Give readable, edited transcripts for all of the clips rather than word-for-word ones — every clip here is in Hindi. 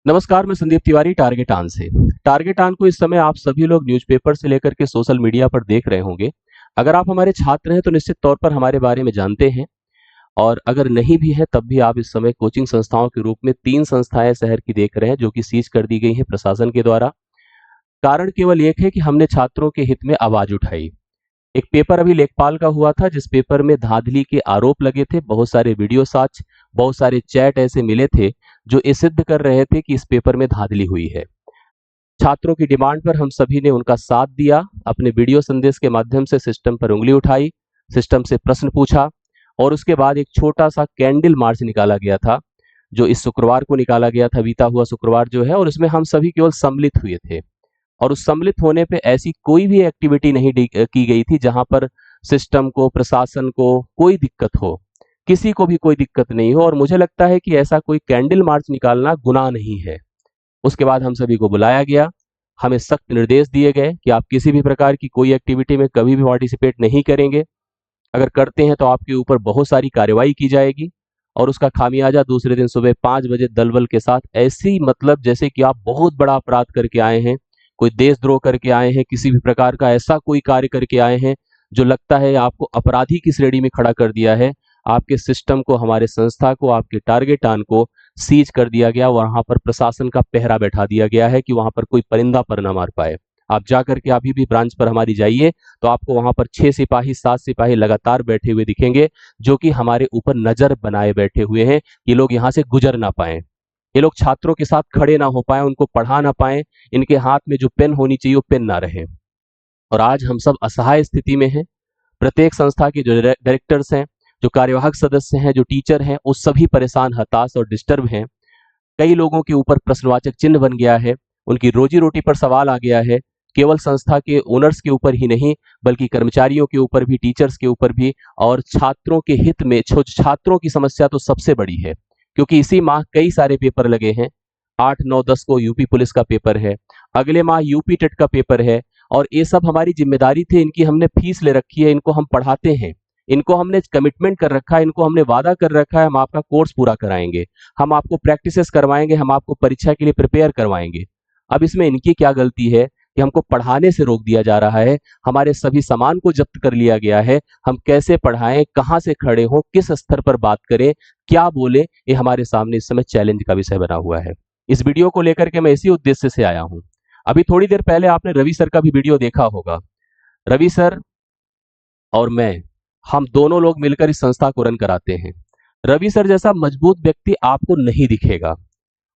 नमस्कार, मैं संदीप तिवारी टारगेट आन से। टारगेट आन को इस समय आप सभी लोग न्यूज़पेपर से लेकर के सोशल मीडिया पर देख रहे होंगे। अगर आप हमारे छात्र हैं तो निश्चित तौर पर हमारे बारे में जानते हैं, और अगर नहीं भी है तब भी आप इस समय कोचिंग संस्थाओं के रूप में 3 संस्थाएं शहर की देख रहे हैं जो कि सीज कर दी गई हैं प्रशासन के द्वारा। कारण केवल एक है कि हमने छात्रों के हित में आवाज उठाई। एक पेपर अभी लेखपाल का हुआ था जिस पेपर में धांधली के आरोप लगे थे। बहुत सारे वीडियो साक्ष्य, बहुत सारे चैट ऐसे मिले थे जो ये सिद्ध कर रहे थे कि इस पेपर में धांधली हुई है। छात्रों की डिमांड पर हम सभी ने उनका साथ दिया, अपने वीडियो संदेश के माध्यम से सिस्टम पर उंगली उठाई, सिस्टम से प्रश्न पूछा, और उसके बाद एक छोटा सा कैंडल मार्च निकाला गया था जो इस शुक्रवार को निकाला गया था, बीता हुआ शुक्रवार जो है, और उसमें हम सभी केवल सम्मिलित हुए थे। और उस सम्मिलित होने पे ऐसी कोई भी एक्टिविटी नहीं की गई थी जहां पर सिस्टम को, प्रशासन को कोई दिक्कत हो, किसी को भी कोई दिक्कत नहीं हो। और मुझे लगता है कि ऐसा कोई कैंडल मार्च निकालना गुनाह नहीं है। उसके बाद हम सभी को बुलाया गया, हमें सख्त निर्देश दिए गए कि आप किसी भी प्रकार की कोई एक्टिविटी में कभी भी पार्टिसिपेट नहीं करेंगे। अगर करते हैं तो आपके ऊपर बहुत सारी कार्रवाई की जाएगी, और उसका खामियाजा दूसरे दिन सुबह 5 बजे दलबल के साथ, ऐसी मतलब जैसे कि आप बहुत बड़ा अपराध करके आए हैं, कोई देशद्रोह करके आए हैं, किसी भी प्रकार का ऐसा कोई कार्य करके आए हैं जो लगता है आपको अपराधी की श्रेणी में खड़ा कर दिया है, आपके सिस्टम को, हमारे संस्था को, आपके टारगेट आन को सीज कर दिया गया। वहां पर प्रशासन का पहरा बैठा दिया गया है कि वहां पर कोई परिंदा पर ना मार पाए। आप जाकर के अभी भी ब्रांच पर हमारी जाइए तो आपको वहां पर 6 सिपाही, 7 सिपाही लगातार बैठे हुए दिखेंगे जो कि हमारे ऊपर नजर बनाए बैठे हुए हैं कि लोग यहाँ से गुजर ना पाए, ये लोग छात्रों के साथ खड़े ना हो पाए, उनको पढ़ा ना पाए, इनके हाथ में जो पेन होनी चाहिए वो पेन ना रहे। और आज हम सब असहाय स्थिति में हैं। प्रत्येक संस्था के जो डायरेक्टर्स हैं, जो कार्यवाहक सदस्य हैं, जो टीचर हैं, वो सभी परेशान, हताश और डिस्टर्ब हैं। कई लोगों के ऊपर प्रश्नवाचक चिन्ह बन गया है, उनकी रोजी रोटी पर सवाल आ गया है। केवल संस्था के ओनर्स के ऊपर ही नहीं बल्कि कर्मचारियों के ऊपर भी, टीचर्स के ऊपर भी, और छात्रों के हित में छात्रों की समस्या तो सबसे बड़ी है, क्योंकि इसी माह कई सारे पेपर लगे हैं। 8, 9, 10 को यूपी पुलिस का पेपर है, अगले माह यूपी टेट का पेपर है, और ये सब हमारी जिम्मेदारी थी। इनकी हमने फीस ले रखी है, इनको हम पढ़ाते हैं, इनको हमने कमिटमेंट कर रखा है, इनको हमने वादा कर रखा है हम आपका कोर्स पूरा कराएंगे, हम आपको प्रैक्टिसेस करवाएंगे, हम आपको परीक्षा के लिए प्रिपेयर करवाएंगे। अब इसमें इनकी क्या गलती है कि हमको पढ़ाने से रोक दिया जा रहा है, हमारे सभी सामान को जब्त कर लिया गया है। हम कैसे पढ़ाएं, कहां से खड़े हों, किस स्तर पर बात करें, क्या बोले, ये हमारे सामने इस समय चैलेंज का विषय बना हुआ है। इस वीडियो को लेकर के मैं इसी उद्देश्य से आया हूं। अभी थोड़ी देर पहले आपने रवि सर का भी वीडियो देखा होगा। रवि सर और मैं, हम दोनों लोग मिलकर इस संस्था को रन कराते हैं। रवि सर जैसा मजबूत व्यक्ति आपको नहीं दिखेगा,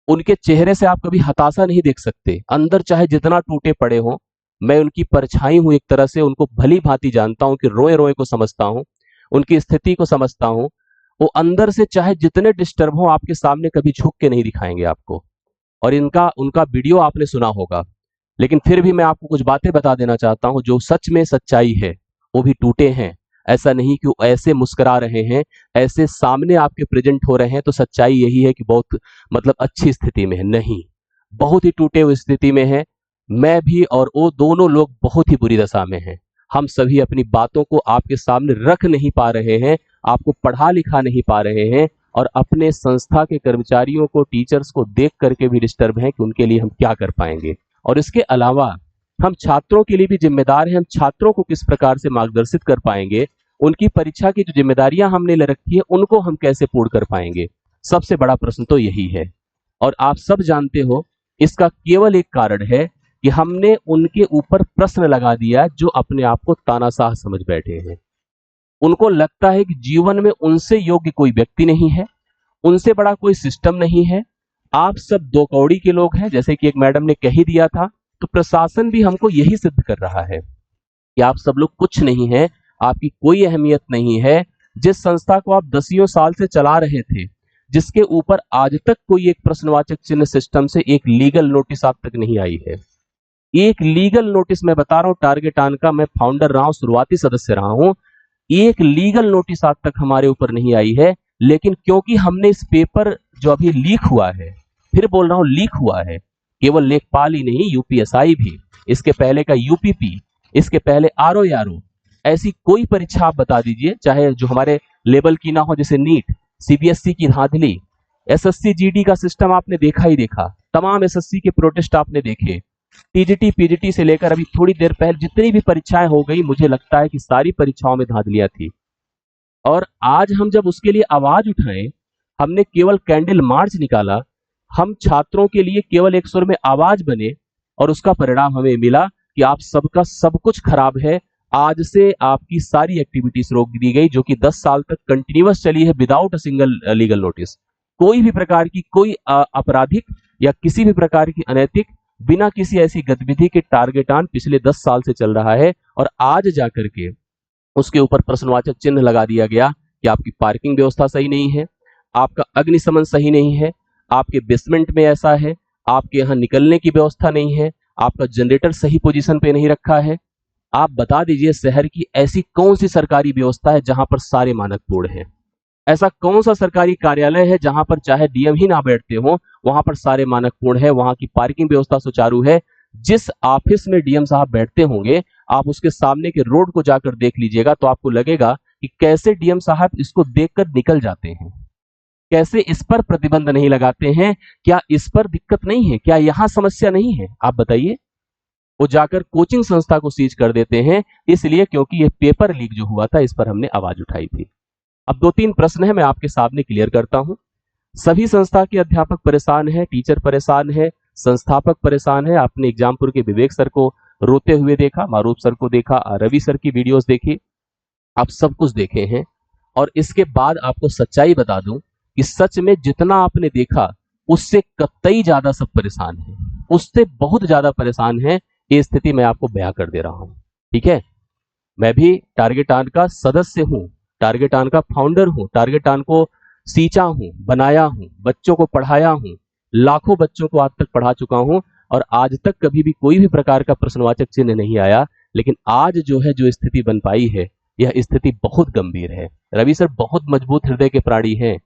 उनके चेहरे से आप कभी हताशा नहीं देख सकते, अंदर चाहे जितना टूटे पड़े हो। मैं उनकी परछाई हूं, एक तरह से उनको भली भांति जानता हूं, कि रोए रोए को समझता हूं, उनकी स्थिति को समझता हूं। वो अंदर से चाहे जितने डिस्टर्ब हो, आपके सामने कभी झुक के नहीं दिखाएंगे आपको। और इनका उनका वीडियो आपने सुना होगा, लेकिन फिर भी मैं आपको कुछ बातें बता देना चाहता हूं जो सच में सच्चाई है। वो भी टूटे हैं, ऐसा नहीं कि वो ऐसे मुस्कुरा रहे हैं, ऐसे सामने आपके प्रेजेंट हो रहे हैं तो सच्चाई यही है कि बहुत मतलब अच्छी स्थिति में है, नहीं, बहुत ही टूटे हुए स्थिति में है। मैं भी और वो दोनों लोग बहुत ही बुरी दशा में हैं। हम सभी अपनी बातों को आपके सामने रख नहीं पा रहे हैं, आपको पढ़ा लिखा नहीं पा रहे हैं, और अपने संस्था के कर्मचारियों को, टीचर्स को देख करके भी डिस्टर्ब हैं कि उनके लिए हम क्या कर पाएंगे। और इसके अलावा हम छात्रों के लिए भी जिम्मेदार हैं, हम छात्रों को किस प्रकार से मार्गदर्शित कर पाएंगे, उनकी परीक्षा की जो जिम्मेदारियां हमने ले रखी है उनको हम कैसे पूर्ण कर पाएंगे। सबसे बड़ा प्रश्न तो यही है। और आप सब जानते हो इसका केवल एक कारण है कि हमने उनके ऊपर प्रश्न लगा दिया जो अपने आप को तानाशाह समझ बैठे हैं। उनको लगता है कि जीवन में उनसे योग्य कोई व्यक्ति नहीं है, उनसे बड़ा कोई सिस्टम नहीं है। आप सब दो कौड़ी के लोग हैं, जैसे कि एक मैडम ने कह ही दिया था। तो प्रशासन भी हमको यही सिद्ध कर रहा है कि आप सब लोग कुछ नहीं है, आपकी कोई अहमियत नहीं है। जिस संस्था को आप 10 साल से चला रहे थे, जिसके ऊपर आज तक कोई एक प्रश्नवाचक चिन्ह सिस्टम से एक लीगल नोटिस आप तक नहीं आई है, एक लीगल नोटिस मैं बता रहा हूं, टारगेट आन का मैं फाउंडर रहा हूं, शुरुआती सदस्य रहा हूं, एक लीगल नोटिस आज तक हमारे ऊपर नहीं आई है। लेकिन क्योंकि हमने इस पेपर जो अभी लीक हुआ है, फिर बोल रहा हूं लीक हुआ है, केवल लेखपाल ही नहीं, यूपीएसआई भी, इसके पहले का यूपीपी, इसके पहले आरओ, ऐसी कोई परीक्षा आप बता दीजिए, चाहे जो हमारे लेवल की ना हो, जैसे नीट, सीबीएसई की धांधली, एसएससी जीडी का सिस्टम आपने देखा ही देखा। तमाम एसएससी के प्रोटेस्ट आपने देखे, टीजीटी पीजीटी से लेकर अभी थोड़ी देर पहले जितनी भी परीक्षाएं हो गई, मुझे लगता है कि सारी परीक्षाओं में धांधलियां थी। और आज हम जब उसके लिए आवाज उठाएं, हमने केवल कैंडल मार्च निकाला, हम छात्रों के लिए केवल एक सुर में आवाज बने, और उसका परिणाम हमें मिला कि आप सबका सब कुछ खराब है। आज से आपकी सारी एक्टिविटीज रोक दी गई, जो कि 10 साल तक कंटिन्यूअस चली है without a single legal notice. कोई भी प्रकार की कोई आपराधिक या किसी भी प्रकार की अनैतिक बिना किसी ऐसी गतिविधि के टारगेट ऑन पिछले 10 साल से चल रहा है, और आज जाकर के उसके ऊपर प्रश्नवाचक चिन्ह लगा दिया गया कि आपकी पार्किंग व्यवस्था सही नहीं है, आपका अग्निशमन सही नहीं है, आपके बेसमेंट में ऐसा है, आपके यहाँ निकलने की व्यवस्था नहीं है, आपका जनरेटर सही पोजीशन पे नहीं रखा है। आप बता दीजिए शहर की ऐसी कौन सी सरकारी व्यवस्था है जहां पर सारे मानक पूर्ण हैं? ऐसा कौन सा सरकारी कार्यालय है जहां पर चाहे डीएम ही ना बैठते हो, वहां पर सारे मानक पूर्ण है, वहां की पार्किंग व्यवस्था सुचारू है? जिस ऑफिस में डीएम साहब बैठते होंगे, आप उसके सामने के रोड को जाकर देख लीजिएगा तो आपको लगेगा कि कैसे डीएम साहब इसको देखकर निकल जाते हैं, कैसे इस पर प्रतिबंध नहीं लगाते हैं। क्या इस पर दिक्कत नहीं है? क्या यहां समस्या नहीं है? आप बताइए। वो जाकर कोचिंग संस्था को सीज कर देते हैं, इसलिए क्योंकि ये पेपर लीक जो हुआ था इस पर हमने आवाज उठाई थी। अब 2-3 प्रश्न है, मैं आपके सामने क्लियर करता हूं। सभी संस्था के अध्यापक परेशान है, टीचर परेशान है, संस्थापक परेशान है। आपने एग्जामपुर के विवेक सर को रोते हुए देखा, मारूफ सर को देखा, रवि सर की वीडियोस देखी, आप सब कुछ देखे हैं। और इसके बाद आपको सच्चाई बता दूं कि सच में जितना आपने देखा उससे कतई ज्यादा सब परेशान है, उससे बहुत ज्यादा परेशान है। ये स्थिति मैं आपको बयां कर दे रहा हूं, ठीक है। मैं भी टारगेट ऑन का सदस्य हूं, टारगेट ऑन का फाउंडर हूं, टारगेट ऑन को सींचा हूं, बनाया हूं, बच्चों को पढ़ाया हूं, लाखों बच्चों को आज तक पढ़ा चुका हूं, और आज तक कभी भी कोई भी प्रकार का प्रश्नवाचक चिन्ह नहीं आया। लेकिन आज जो है, जो स्थिति बन पाई है, यह स्थिति बहुत गंभीर है। रवि सर बहुत मजबूत हृदय के प्राणी हैं,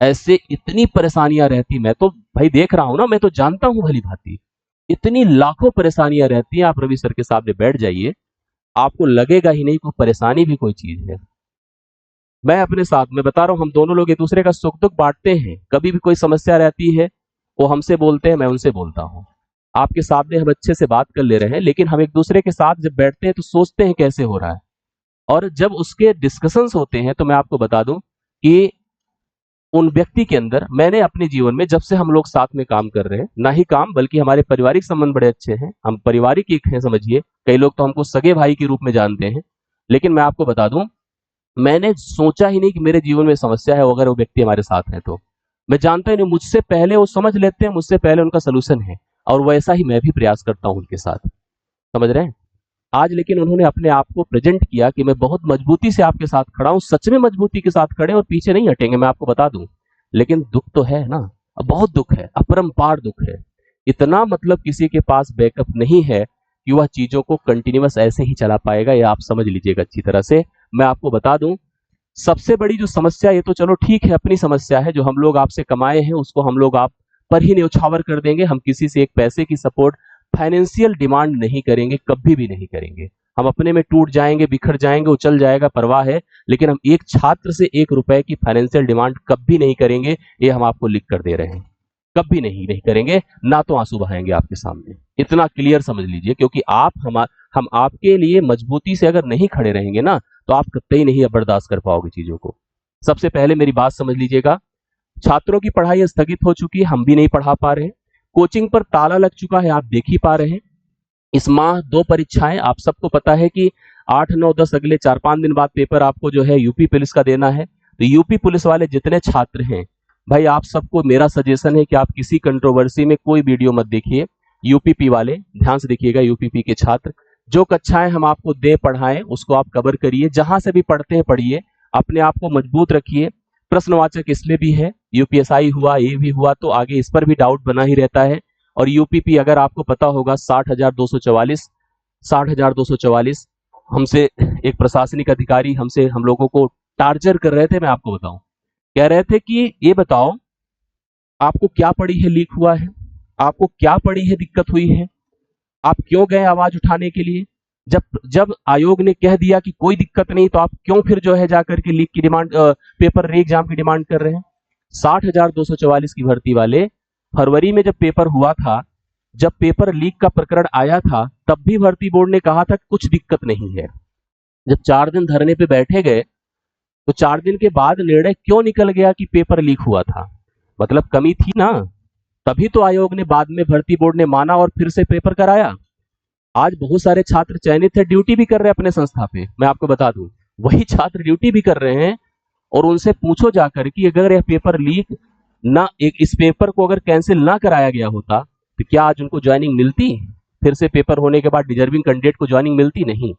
ऐसे इतनी परेशानियां रहती, मैं तो भाई देख रहा हूं ना, मैं तो जानता हूं भली भांति, इतनी लाखों परेशानियां रहती हैं। आप रवि सर के सामने बैठ जाइए, आपको लगेगा ही नहीं कोई परेशानी भी कोई चीज है। मैं अपने साथ में बता रहा हूं, हम दोनों लोग एक दूसरे का सुख दुख बांटते हैं। कभी भी कोई समस्या रहती है, वो हमसे बोलते हैं, मैं उनसे बोलता हूं। आपके सामने हम अच्छे से बात कर ले रहे हैं, लेकिन हम एक दूसरे के साथ जब बैठते हैं तो सोचते हैं कैसे हो रहा है, और जब उसके डिस्कशंस होते हैं तो मैं आपको बता दूं कि उन व्यक्ति के अंदर, मैंने अपने जीवन में जब से हम लोग साथ में काम कर रहे हैं, ना ही काम बल्कि हमारे पारिवारिक संबंध बड़े अच्छे हैं, हम पारिवारिक एक हैं समझिए, कई लोग तो हमको सगे भाई के रूप में जानते हैं। लेकिन मैं आपको बता दूं, मैंने सोचा ही नहीं कि मेरे जीवन में समस्या है, अगर वो व्यक्ति हमारे साथ है तो मैं जानता ही नहीं, मुझसे पहले वो समझ लेते हैं, मुझसे पहले उनका सोल्यूशन है, और वैसा ही मैं भी प्रयास करता हूं उनके साथ, समझ रहे हैं। आज लेकिन उन्होंने अपने आप को प्रेजेंट किया कि मैं बहुत मजबूती से आपके साथ खड़ा हूं, सच में मजबूती के साथ खड़े और पीछे नहीं हटेंगे, मैं आपको बता दूं। लेकिन दुख तो है ना, बहुत दुख है, अपरंपार दुख है। इतना मतलब किसी के पास बैकअप नहीं है कि वह चीजों को कंटिन्यूअस ऐसे ही चला पाएगा, या आप समझ लीजिएगा अच्छी तरह से। मैं आपको बता दूं, सबसे बड़ी जो समस्या, ये तो चलो ठीक है अपनी समस्या है, जो हम लोग आपसे कमाए हैं उसको हम लोग आप पर ही न्यौछावर कर देंगे। हम किसी से एक पैसे की सपोर्ट, फाइनेंशियल डिमांड नहीं करेंगे, कभी भी नहीं करेंगे। हम अपने में टूट जाएंगे, बिखर जाएंगे, उछल जाएगा, परवाह है, लेकिन हम एक छात्र से 1 रुपए की फाइनेंशियल डिमांड कभी नहीं करेंगे। ये हम आपको लिख कर दे रहे हैं, कभी नहीं करेंगे, ना तो आंसू बहाएंगे आपके सामने, इतना क्लियर समझ लीजिए। क्योंकि हम आपके लिए मजबूती से अगर नहीं खड़े रहेंगे ना, तो आप कतई नहीं बर्दाश्त कर पाओगे चीजों को। सबसे पहले मेरी बात समझ लीजिएगा, छात्रों की पढ़ाई स्थगित हो चुकी है, हम भी नहीं पढ़ा पा रहे हैं, कोचिंग पर ताला लग चुका है, आप देख ही पा रहे हैं। इस माह 2 परीक्षाएं, आप सबको पता है कि 8, 9, 10 अगले 4-5 दिन बाद पेपर आपको जो है यूपी पुलिस का देना है। तो यूपी पुलिस वाले जितने छात्र हैं भाई, आप सबको मेरा सजेशन है कि आप किसी कंट्रोवर्सी में कोई वीडियो मत देखिए। यूपीपी वाले ध्यान से देखिएगा, यूपीपी के छात्र, जो कक्षाएं हम आपको दे पढ़ाएं उसको आप कवर करिए, जहां से भी पढ़ते हैं पढ़िए, अपने आप को मजबूत रखिए। प्रश्नवाचक इसमें भी है, यूपीएसआई हुआ, ये भी हुआ, तो आगे इस पर भी डाउट बना ही रहता है। और यूपीपी अगर आपको पता होगा 60,244 हमसे एक प्रशासनिक अधिकारी हम लोगों को टार्चर कर रहे थे। मैं आपको बताऊं, कह रहे थे कि ये बताओ आपको क्या पड़ी है लीक हुआ है, आपको क्या पड़ी है दिक्कत हुई है, आप क्यों गए आवाज उठाने के लिए? जब आयोग ने कह दिया कि कोई दिक्कत नहीं, तो आप क्यों फिर जो है जाकर के लीक की डिमांड, पेपर री एग्जाम की डिमांड कर रहे हैं? 60,244 की भर्ती वाले फरवरी में जब पेपर हुआ था, जब पेपर लीक का प्रकरण आया था, तब भी भर्ती बोर्ड ने कहा था कुछ दिक्कत नहीं है। जब 4 दिन धरने पे बैठे गए तो 4 दिन के बाद निर्णय क्यों निकल गया कि पेपर लीक हुआ था? मतलब कमी थी ना, तभी तो आयोग ने बाद में, भर्ती बोर्ड ने माना और फिर से पेपर कराया। आज बहुत सारे छात्र चयनित है, ड्यूटी भी कर रहे हैं अपने संस्था पे। मैं आपको बता दूं, वही छात्र ड्यूटी भी कर रहे हैं, और उनसे पूछो जाकर कि अगर यह पेपर लीक ना, एक इस पेपर को अगर कैंसिल ना कराया गया होता तो क्या आज उनको ज्वाइनिंग मिलती? फिर से पेपर होने के बाद डिजर्विंग कैंडिडेट को ज्वाइनिंग मिलती? नहीं।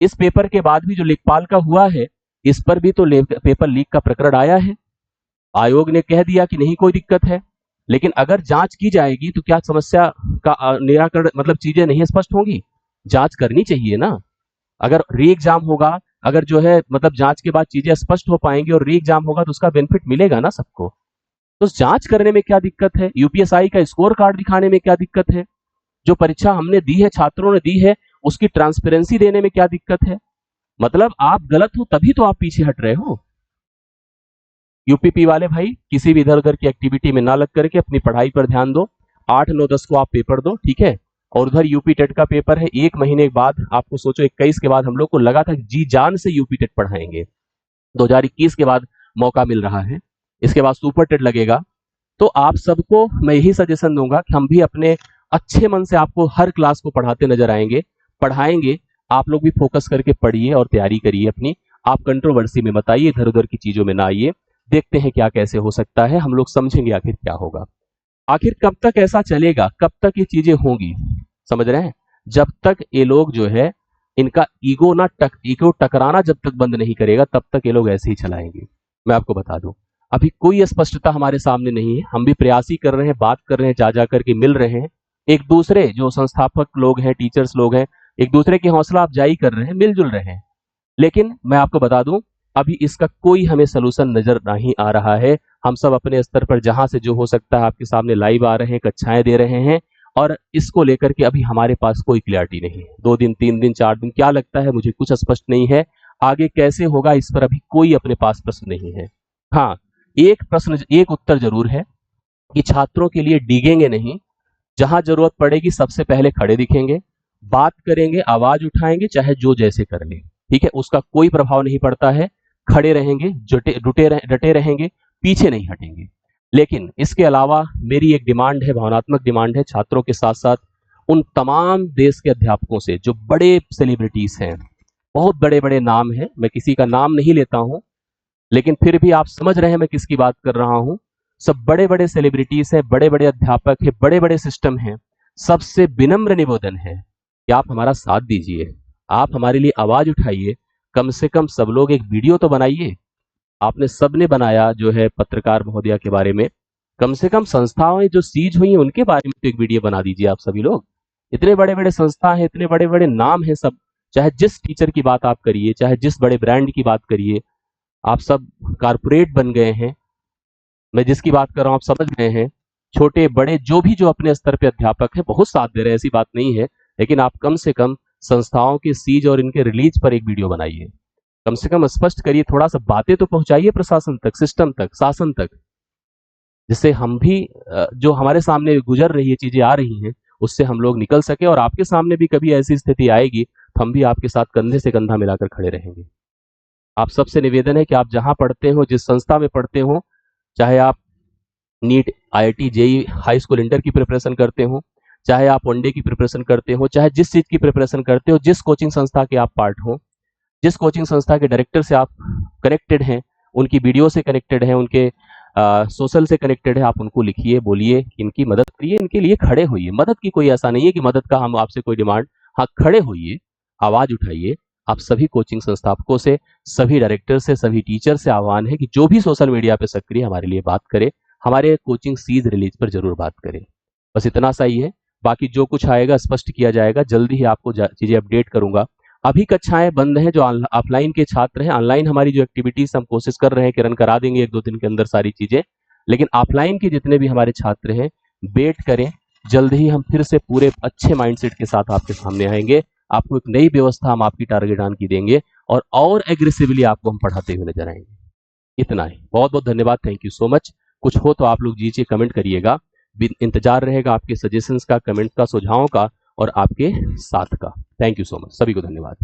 इस पेपर के बाद भी जो लेखपाल का हुआ है, इस पर भी तो पेपर लीक का प्रकरण आया है। आयोग ने कह दिया कि नहीं कोई दिक्कत है, लेकिन अगर जांच की जाएगी तो क्या समस्या का निराकरण, मतलब चीजें नहीं स्पष्ट होंगी? जांच करनी चाहिए ना। अगर री एग्जाम होगा, अगर जो है मतलब जांच के बाद चीजें स्पष्ट हो पाएंगी और री एग्जाम होगा तो उसका बेनिफिट मिलेगा ना सबको। तो जांच करने में क्या दिक्कत है? यूपीएसआई का स्कोर कार्ड दिखाने में क्या दिक्कत है? जो परीक्षा हमने दी है, छात्रों ने दी है, उसकी ट्रांसपेरेंसी देने में क्या दिक्कत है? मतलब आप गलत हो तभी तो आप पीछे हट रहे हो। यूपीपी वाले भाई, किसी भी इधर उधर की एक्टिविटी में ना लग करके अपनी पढ़ाई पर ध्यान दो। 8, 9, 10 को आप पेपर दो, ठीक है। और उधर यूपी टेट का पेपर है 1 महीने के बाद। आपको सोचो 21 के बाद हम लोग को लगा था जी जान से यूपी टेट पढ़ाएंगे, 2021 के बाद मौका मिल रहा है, इसके बाद सुपर टेट लगेगा। तो आप सबको मैं यही सजेशन दूंगा कि हम भी अपने अच्छे मन से आपको हर क्लास को पढ़ाते नजर आएंगे, पढ़ाएंगे। आप लोग भी फोकस करके पढ़िए और तैयारी करिए अपनी। आप कंट्रोवर्सी में मत आइए, इधर उधर की चीजों में ना आइए। देखते हैं क्या कैसे हो सकता है, हम लोग समझेंगे आखिर क्या होगा। आखिर कब तक ऐसा चलेगा, कब तक ये चीजें होंगी, समझ रहे हैं? जब तक ये लोग जो है, इनका ईगो टकराना जब तक बंद नहीं करेगा, तब तक ये लोग ऐसे ही चलाएंगे। मैं आपको बता दूं, अभी कोई स्पष्टता हमारे सामने नहीं है। हम भी प्रयास ही कर रहे हैं, बात कर रहे हैं, जा करके मिल रहे हैं एक दूसरे, जो संस्थापक लोग हैं, टीचर्स लोग हैं, एक दूसरे की हौसला अफजाई कर रहे हैं, मिलजुल रहे हैं। लेकिन मैं आपको बता दूं, अभी इसका कोई हमें सलूशन नजर नहीं आ रहा है। हम सब अपने स्तर पर जहां से जो हो सकता है आपके सामने लाइव आ रहे हैं, कक्षाएं दे रहे हैं, और इसको लेकर के अभी हमारे पास कोई क्लियरिटी नहीं है। 2 दिन, 3 दिन, 4 दिन, क्या लगता है मुझे, कुछ स्पष्ट नहीं है। आगे कैसे होगा इस पर अभी कोई अपने पास प्रश्न नहीं है। हाँ, एक उत्तर जरूर है कि छात्रों के लिए डिगेंगे नहीं, जहां जरूरत पड़ेगी सबसे पहले खड़े दिखेंगे, बात करेंगे, आवाज उठाएंगे, चाहे जो जैसे कर ले, ठीक है, उसका कोई प्रभाव नहीं पड़ता है। खड़े रहेंगे, डटे रहेंगे, पीछे नहीं हटेंगे। लेकिन इसके अलावा मेरी एक डिमांड है, भावनात्मक डिमांड है, छात्रों के साथ साथ उन तमाम देश के अध्यापकों से जो बड़े सेलिब्रिटीज हैं, बहुत बड़े बड़े नाम हैं, मैं किसी का नाम नहीं लेता हूं, लेकिन फिर भी आप समझ रहे हैं मैं किसकी बात कर रहा हूं। सब बड़े बड़े सेलिब्रिटीज हैं, बड़े बड़े अध्यापक हैं, बड़े बड़े सिस्टम हैं। सबसे विनम्र निवेदन है कि आप हमारा साथ दीजिए, आप हमारे लिए आवाज उठाइए, कम से कम सब लोग एक वीडियो तो बनाइए। आपने सबने बनाया जो है पत्रकार महोदया के बारे में, कम से कम संस्थाएं जो सीज हुई हैं उनके बारे में तो एक वीडियो बना दीजिए आप सभी लोग। इतने बड़े बड़े संस्था हैं, इतने बड़े बड़े नाम हैं सब, चाहे जिस टीचर की बात आप करिए, चाहे जिस बड़े ब्रांड की बात करिए, आप सब कारपोरेट बन गए हैं। मैं जिसकी बात कर रहा हूं आप समझ गए हैं। छोटे बड़े जो अपने स्तर पे अध्यापक हैं, बहुत साथ दे रहे हैं, ऐसी बात नहीं है। लेकिन आप कम से कम संस्थाओं के सीज और इनके रिलीज पर एक वीडियो बनाइए, कम से कम स्पष्ट करिए, थोड़ा सा बातें तो पहुंचाइए प्रशासन तक, सिस्टम तक, शासन तक, जिससे हम भी जो हमारे सामने गुजर रही है, चीजें आ रही हैं, उससे हम लोग निकल सके। और आपके सामने भी कभी ऐसी स्थिति आएगी तो हम भी आपके साथ कंधे से कंधा मिलाकर खड़े रहेंगे। आप सबसे निवेदन है कि आप जहां पढ़ते हो, जिस संस्था में पढ़ते हो, चाहे आप NEET, IIT, JEE, high school inter की प्रिपरेशन करते हो, चाहे आप वनडे की प्रिपरेशन करते हो, चाहे जिस चीज की प्रिपरेशन करते हो, जिस कोचिंग संस्था के आप पार्ट हो, जिस कोचिंग संस्था के डायरेक्टर से आप कनेक्टेड हैं, उनकी वीडियो से कनेक्टेड हैं, उनके सोशल से कनेक्टेड है, आप उनको लिखिए, बोलिए, इनकी मदद करिए, इनके लिए खड़े होइए। मदद की कोई ऐसा नहीं है कि मदद का हम आपसे कोई डिमांड, हाँ, खड़े होइए, आवाज उठाइए। आप सभी कोचिंग संस्थापकों से, सभी डायरेक्टर से, सभी टीचर से आह्वान है कि जो भी सोशल मीडिया पे सक्रिय हमारे लिए बात करे, हमारे कोचिंग सीज रिलीज पर जरूर बात करें। बस इतना सा ही है, बाकी जो कुछ आएगा स्पष्ट किया जाएगा, जल्दी ही आपको चीजें अपडेट करूंगा। अभी कक्षाएं बंद हैं, जो ऑफलाइन के छात्र हैं, ऑनलाइन हमारी जो एक्टिविटीज हम कोशिश कर रहे हैं कि रन करा देंगे 1-2 दिन के अंदर सारी चीजें। लेकिन ऑफलाइन के जितने भी हमारे छात्र हैं, वेट करें, जल्द ही हम फिर से पूरे अच्छे माइंडसेट के साथ आपके सामने आएंगे। आपको एक नई व्यवस्था हम आपकी टारगेट ऑन की देंगे और एग्रेसिवली आपको हम पढ़ाते हुए नजर आएंगे। इतना ही, बहुत बहुत धन्यवाद, थैंक यू सो मच। कुछ हो तो आप लोग दीजिए, कमेंट करिएगा। इंतजार रहेगा आपके सजेशंस का, कमेंट का, सुझावों का और आपके साथ का। थैंक यू सो मच, सभी को धन्यवाद।